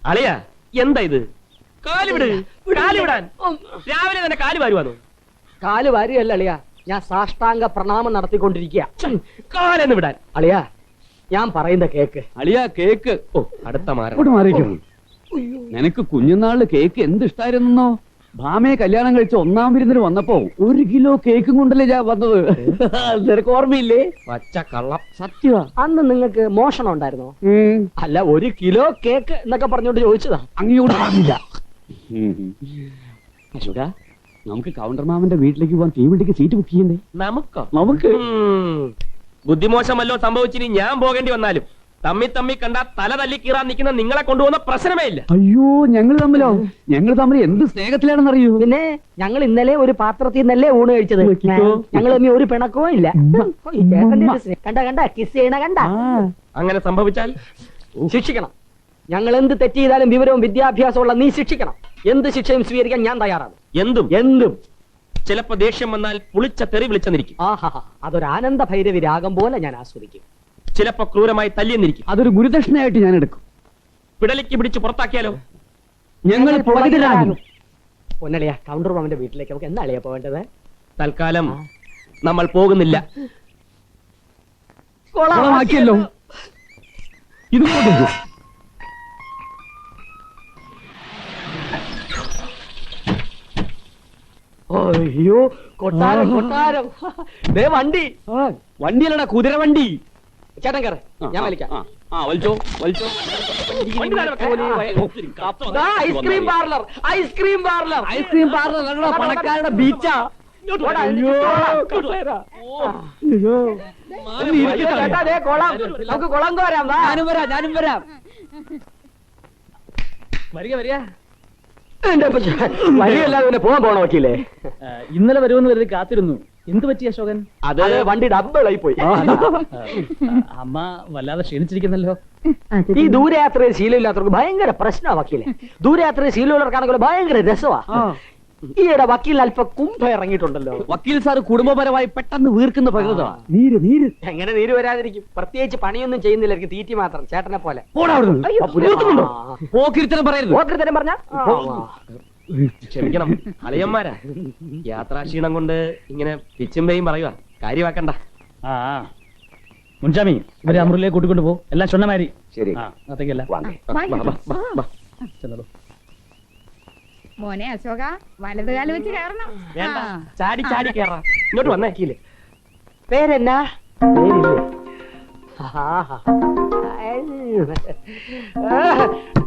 അളിയ എന്താ ഇത്? കാലുവിട്, കാലുവിടാൻ. രാവിലെ തന്നെ കാല് വാരുവാന്നു. കാല് വാരിയല്ല അളിയ, ഞാൻ സാഷ്ടാംഗ പ്രണാമം നടത്തിക്കൊണ്ടിരിക്കുക. കാലെന്ന് വിടാൻ. അളിയ ഞാൻ പറയുന്ന കേക്ക്. അളിയ കേക്ക്. ഓ, അടുത്ത മാറിക്കണം. നിനക്ക് കുഞ്ഞുനാളില് കേക്ക് എന്ത് ഇഷ്ടായിരുന്നോ? ഭാമയെ കല്യാണം കഴിച്ച 1-ാം വിരുന്നിന് വന്നപ്പോ 1 കിലോ കേക്കും കൊണ്ടല്ലേ ഞാൻ വന്നത്. നിനക്ക് ഓർമ്മയില്ലേ? പച്ച കള്ളം. സത്യമാ. അന്ന് നിങ്ങൾക്ക് മോഷണം ഉണ്ടായിരുന്നോ? അല്ല, 1 കിലോ കേക്ക് എന്നൊക്കെ പറഞ്ഞോണ്ട് ചോദിച്ചതാ. അങ്ങോട്ട് പറഞ്ഞില്ല. അശോക, നമുക്ക് കൗണ്ടർ മാമന്റെ വീട്ടിലേക്ക് പോവാൻ തീവണ്ടിക്ക് സീറ്റ് ബുക്ക് ചെയ്യണ്ടേ? നമുക്ക് ബുദ്ധിമോശമല്ലോ സംഭവിച്ചിനി ഞാൻ പോകേണ്ടി വന്നാലും തമ്മി കണ്ട തല തല്ലി കീറാൻ നിൽക്കുന്ന നിങ്ങളെ കൊണ്ടുപോകുന്ന പ്രശ്നമേ ഇല്ല. അയ്യോ, ഞങ്ങൾ തമ്മിൽ എന്ത് സ്നേഹത്തിലാണെന്നറിയൂ. പിന്നെ ഞങ്ങൾ ഇന്നലെ ഒരു പാത്രത്തിൽ നിന്നല്ലേ ഊണ് കഴിച്ചത്. ഞങ്ങൾ തമ്മിൽ ഒരു പിണക്കവും ഇല്ല. കണ്ട കിസ് ചെയ്യണ കണ്ട. അങ്ങനെ സംഭവിച്ചാൽ ശിക്ഷിക്കണം. ഞങ്ങൾ എന്ത് തെറ്റ് ചെയ്താലും വിവരവും വിദ്യാഭ്യാസമുള്ള നീ ശിക്ഷിക്കണം. എന്ത് ശിക്ഷയും സ്വീകരിക്കാൻ ഞാൻ തയ്യാറാണ്. എന്തും ചിലപ്പോ ദേഷ്യം വന്നാൽ പുളിച്ച തെറി വിളിച്ചെന്നിരിക്കും. ആഹാ, അതൊരു ആനന്ദ ഭൈരവി രാഗം പോലെ ഞാൻ ആസ്വദിക്കും. ചിലപ്പോ ക്രൂരമായി തല്ലിയെന്നിരിക്കും. അതൊരു ഗുരുദക്ഷിണയായിട്ട് ഞാൻ എടുക്കും. പിടലിക്ക് പിടിച്ച് പുറത്താക്കിയാലോ? ഞങ്ങൾ പൊന്നളിയ, കൗണ്ടർ മാമന്റെ വീട്ടിലേക്ക് നമുക്ക് എന്നാ അളിയാ പോവേണ്ടത്? തൽക്കാലം നമ്മൾ പോകുന്നില്ല. കൊളമാക്കിയല്ലോ. ഇത് അയ്യോ, കൊട്ടാരം കൊട്ടാരം. വണ്ടിയല്ലടാ, കുതിര വണ്ടി. ചേട്ടൻ കയറി, ഞാൻ വലിക്കാം. Ice cream parlour, ice cream parlour, ice cream parlour പണക്കാരുടെ ബീച്ചാ. നമുക്ക് കുളം കോരാം. ഞാനും വരാം. വരിക. വഴിയല്ലാതെ പോകാൻ പോണ വക്കീലേ. ഇന്നലെ വരുമെന്ന് കരുതി കാത്തിരുന്നു. എന്ത് പറ്റി അശോകൻ? അത് വണ്ടി ഡബിളായി പോയി. അമ്മ വല്ലാതെ ക്ഷീണിച്ചിരിക്കുന്നല്ലോ. ഈ ദൂരയാത്രയിൽ ശീലമില്ലാത്തവർക്ക് ഭയങ്കര പ്രശ്നമാണ് വക്കീലെ. ദൂരയാത്രയിൽ ശീലമുള്ളവർക്കാണെങ്കിൽ ഭയങ്കര രസമാ. ഈയിടെ വക്കീൽ അല്പം കുംഭ ഇറങ്ങിയിട്ടുണ്ടല്ലോ. വക്കീൽ സാറ് കുടുംബപരമായി പെട്ടെന്ന് വീർക്കുന്ന പ്രകൃതമാണ്. നീര് എങ്ങനെ നീര് വരാതിരിക്കും? പ്രത്യേകിച്ച് പണിയൊന്നും ചെയ്യുന്നില്ലായിരിക്കും, തീറ്റി മാത്രം. ചേട്ടനെ പോലെ പോക്കിരിത്തരം പറയരുത്. പോക്കിരിത്തരം പറഞ്ഞ ക്ഷമിക്കണം അളിയന്മാരാ. യാത്രാക്ഷീണം കൊണ്ട് ഇങ്ങനെ പിച്ചുമ്പയും പറയുക, കാര്യമാക്കണ്ട. മുൻഷാമി, ഇവരെ അമൃതയിലേക്ക് കൂട്ടിക്കൊണ്ട് പോ. എല്ലാം ചൊന്നമാരി. ശരി. അത്തേക്കല്ല മോനെ അശോക, വലതുകാലം വെച്ച് കയറണം. വേണ്ട, ചാടി കയറാം. ഇങ്ങോട്ട് വന്നേക്കില്ലേ. പേരെന്നാ?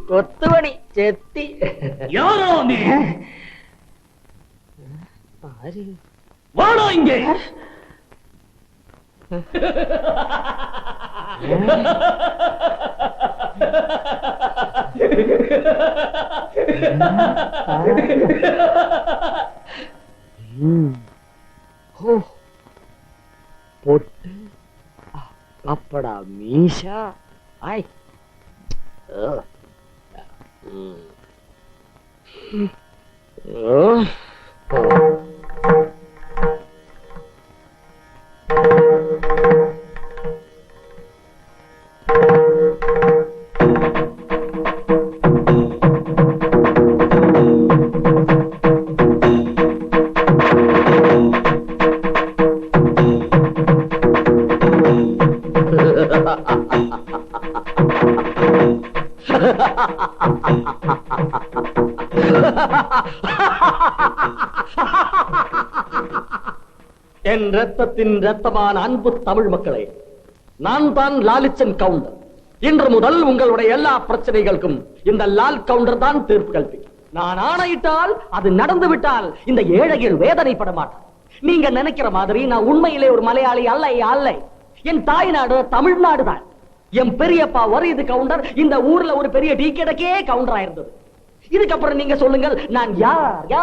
കൊത്തുപണി ചെത്തി. വാണോ ഇങ്ങേ? പൊട്ട്, പപ്പട, മീശ. ആയ് என் ரத்தத்தின் ரத்தமான அன்பு தமிழ் மக்களே, நான் தான் லாலிச்சன் கவுண்டர். இன்று முதல் உங்களுடைய எல்லா பிரச்சனைகளுக்கும் இந்த லால் கவுண்டர் தான் தீர்ப்பு கல்பிக்கும். நான் ஆணையிட்டால் அது நடந்து விட்டால் இந்த ஏழைகள் வேதனைப்பட மாட்டார். நீங்க நினைக்கிற மாதிரி நான் உண்மையிலே ஒரு மலையாளி அல்ல. என் தாய்நாடு தமிழ்நாடு தான். என் பெரியப்பா வரிது கவுண்டர் இந்த ஊர்ல ஒரு பெரிய டீ கடைக்கே கவுண்டரா இருந்தது. இதுக்கப்புறம் நீங்க சொல்லுங்கள், நான் யார்?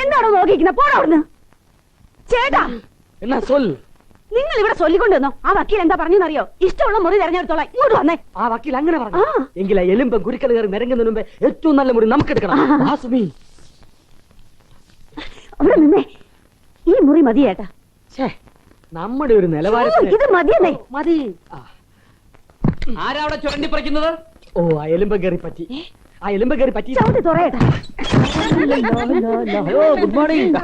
എന്താണോ നോക്കിക്കുന്ന? പോടാ ചേട്ടാ. എന്നാ சொல். നിങ്ങൾ ഇവിടെ ചൊല്ലിക്കൊണ്ടുവന്നോ? ആ വക്കീൽ എന്താ പറഞ്ഞറിയോ? ഇഷ്ടമുള്ള മുറി തെരഞ്ഞെടുത്തോളാം. ഇങ്ങോട്ട് വന്നേ. ആ വക്കീൽ അങ്ങനെ പറഞ്ഞു. എങ്കിലെ എലുമ്പ് കുരുക്കൽ കയറി നിരങ്ങുന്നതിന് മുമ്പേ ഏറ്റവും നല്ല മുറി നമുക്ക് എടുക്കണം. അവിടെ നിന്നേ. ഈ മുറി മതി ചേട്ടാ. നമ്മുടെ ഒരു ഓ, നിലവാരത്തിന് ഇത് മതിയെന്നേ. മതി. ആ. ആരാ അവിടെ ചുരണ്ടി പറിക്കുന്നത്? ഓ അയലുമ്പ കയറി പറ്റി. അയലുമ്പ കയറി പറ്റി. ചവിട്ടി തുറയട്ടെ. Hello good morning.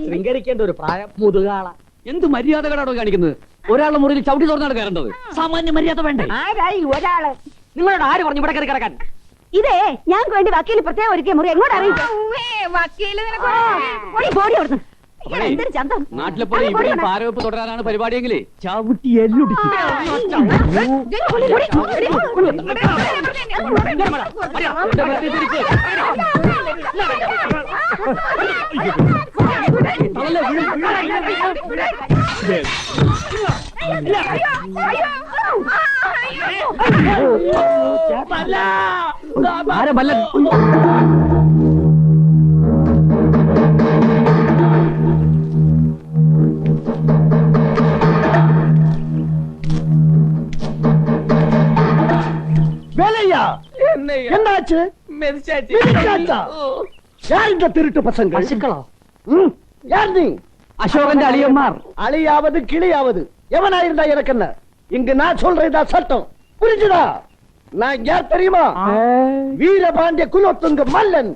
ശൃംഗരിക്കേണ്ട ഒരു പ്രായം മുതുകാള. എന്ത് മര്യാദകളാണോ കാണിക്കുന്നത്? ഒരാളുടെ മുറിയിൽ ചവിട്ടി തുറന്നാണ് കയറേണ്ടത്. സാമാന്യ മര്യാദ വേണ്ടേ? ആരായി ഒരാള്? നിങ്ങളോട് ആര് പറഞ്ഞു ഇവിടെ കയറി കിടക്കാൻ? ഇതേ ഞങ്ങൾക്ക് വേണ്ടി വക്കീൽ പ്രത്യേകം ഒരുക്കിയ മുറി എങ്ങോട്ട് അറിയിക്കാം? ബോഡി അവിടുന്ന്. ഇയാൾ എന്തൊരു ചന്തം. നാട്ടിലെപ്പോഴും ഇവിടെ പാരവെപ്പ് തുടരാനാണ് പരിപാടിയെങ്കിലേ ചവിട്ടി എല്ലൊടിച്ചു. என்னாச்சு? மிதிச்சாச்சா? யார் இந்த திருட்டு பசங்க? பசுக்களா? யார் நீ? அசோகன் அழியம்மார். அழியாவது கிளியாவது எவனாயிருந்தா எனக்கு என்ன? இங்கு நான் சொல்றதா சட்டம், புரிஞ்சுதா? நான் யார் தெரியுமா? வீரபாண்டிய குலோத்துங்க மல்லன்.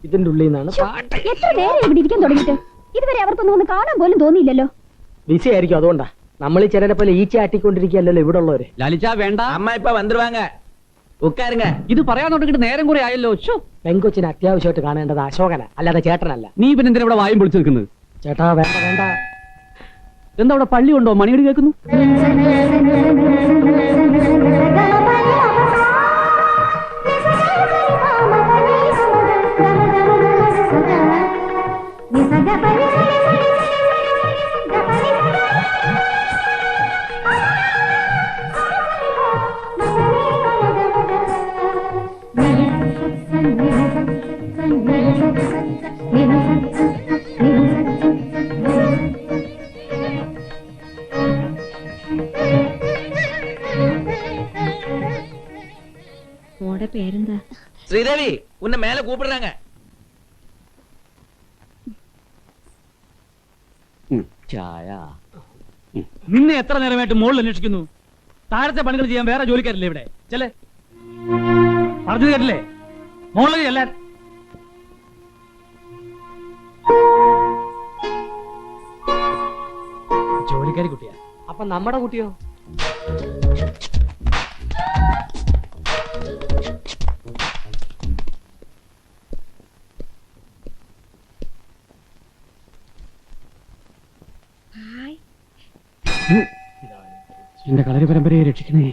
ഇതിന്റെ ഉള്ളിൽ നിന്നാണ് പാട്ട്. എത്ര നേരം ഇവിടെ ഇരിക്കാൻ തുടങ്ങിയിട്ട് ഇതുവരെ അവർക്കൊന്നും ഒന്ന് കാണാൻ പോലും തോന്നിയില്ലല്ലോ. ബിസി ആയിരിക്കും, അതുകൊണ്ടാ. നമ്മൾ ഈ ചിലരെ പോലെ ഈച്ച ആട്ടിക്കൊണ്ടിരിക്കുകയല്ലോ ഇവിടെ ഉള്ളവര്. ലാലിച്ച വേണ്ട. അമ്മ ഇപ്പൊ വന്നിരുവാങ്ക ഉക്കാരുങ്ക. ഇത് പറയാൻ തുടങ്ങിട്ട് നേരം കുറെ ആയല്ലോ. പെങ്കൊച്ചിനെ അത്യാവശ്യമായിട്ട് കാണേണ്ടത് അശോകന, അല്ലാതെ ചേട്ടനല്ല. നീ പിന്നെ എന്തിനാ ഇവിടെ വായും പൊളിച്ചു നിൽക്കുന്നത്? ചേട്ടാ വേണ്ട വേണ്ട. എന്താ അവിടെ പള്ളി ഉണ്ടോ? മണിയടി കേൾക്കുന്നു. മോടെ പേരെന്താ? ശ്രീദേവി ഉന്നെ മേലെ കൂപ്പിടുறாங்க. ചായ. നിന്നെ എത്ര നേരമായിട്ട് മുകളിൽ അന്വേഷിക്കുന്നു? താഴത്തെ പണികൾ ചെയ്യാൻ വേറെ ജോലിക്കാരില്ലേ ഇവിടെ? ചെല്ലേ, പറഞ്ഞു കേട്ടില്ലേ? മുകളിൽ ചെല്ലാൻ. ജോലിക്കാരി കുട്ടിയാ. അപ്പൊ നമ്മുടെ കുട്ടിയോ? എന്റെ കളരി പരമ്പരയെ രക്ഷിക്കണേ.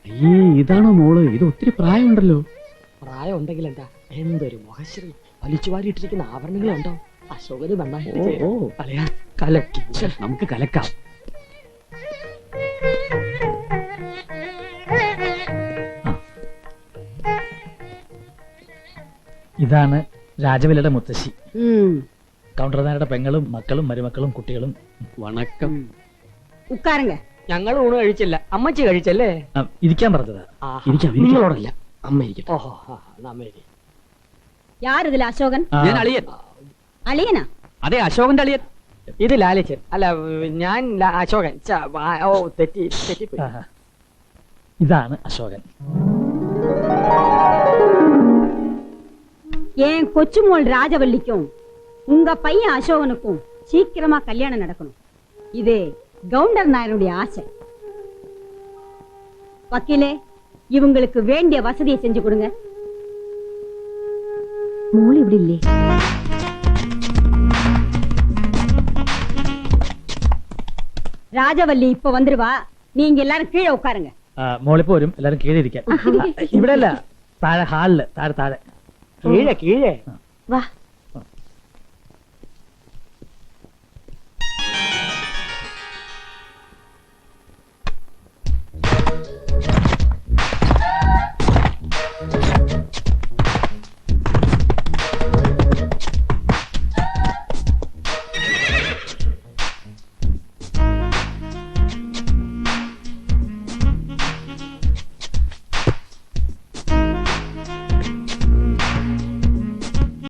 അയ്യേ, ഇതാണോ മോള്? ഇത് ഒത്തിരി പ്രായമുണ്ടല്ലോ. പ്രായം ഉണ്ടെങ്കിൽ എന്താ, എന്തൊരു മുഖശ്രീ. വലിച്ചു വാരിയിട്ടിരിക്കുന്ന ആഭരണങ്ങളുണ്ടോ? അശോകന് നന്നായിട്ട് ഓ, ഓ. അല്ലയാ കലക്കി. നമുക്ക് കലക്കാം. ഇതാണ് രാജവിലയുടെ മുത്തശ്ശി. കൗണ്ടർനാരുടെ പെങ്ങളും മക്കളും മരുമക്കളും കുട്ടികളും. വണക്കം. ഉക്കാരങ്ക. ഞങ്ങൾ ഊണ് കഴിച്ചില്ല, അമ്മച്ചി കഴിച്ചല്ലേ? ഇരിക്കാൻ പറഞ്ഞതാ. ആഹാ. ഇരിക്കാം. നിങ്ങളോടല്ല, അമ്മ ഇരിക്കട്ടെ. ഓഹോ, അമ്മ ഇരി. യാരിതിൽ അശോകൻ? ഞാൻ അളിയൻ. അളിയനാ? അതെ, അശോകന്റെ അളിയൻ. ഇത് ലാലിച്ചൻ. അല്ല, ഞാൻ അശോകൻ. ഓ തെറ്റിപ്പോയി. ആഹാ. ഇതാണ് അശോകൻ. என் கொச்சுமோள் ராஜவல்லிக்கும் உங்க பையன் அசோகனுக்கும் சீக்கிரமா கல்யாணம் நடக்கணும். இது கவுண்டர் நாயருடைய ஆசை. வக்கீலே, இவங்களுக்கு வேண்டிய வசதியை செஞ்சு கொடுங்க. മോൾ ഇവിടെ ഇല്ലേ? രാജവല്ലി ഇപ്പൊ വന്നിരുവാ. நீங்க எல்லாரும் கீழே உட்காருங்க. മോളിപ്പോ വരും, എല്ലാരും കീഴെ ഇരിക്കാൻ. ഇവിടെ അല്ല, താഴെ ഹാളില്. താഴെ താഴെ കീഴേ வா.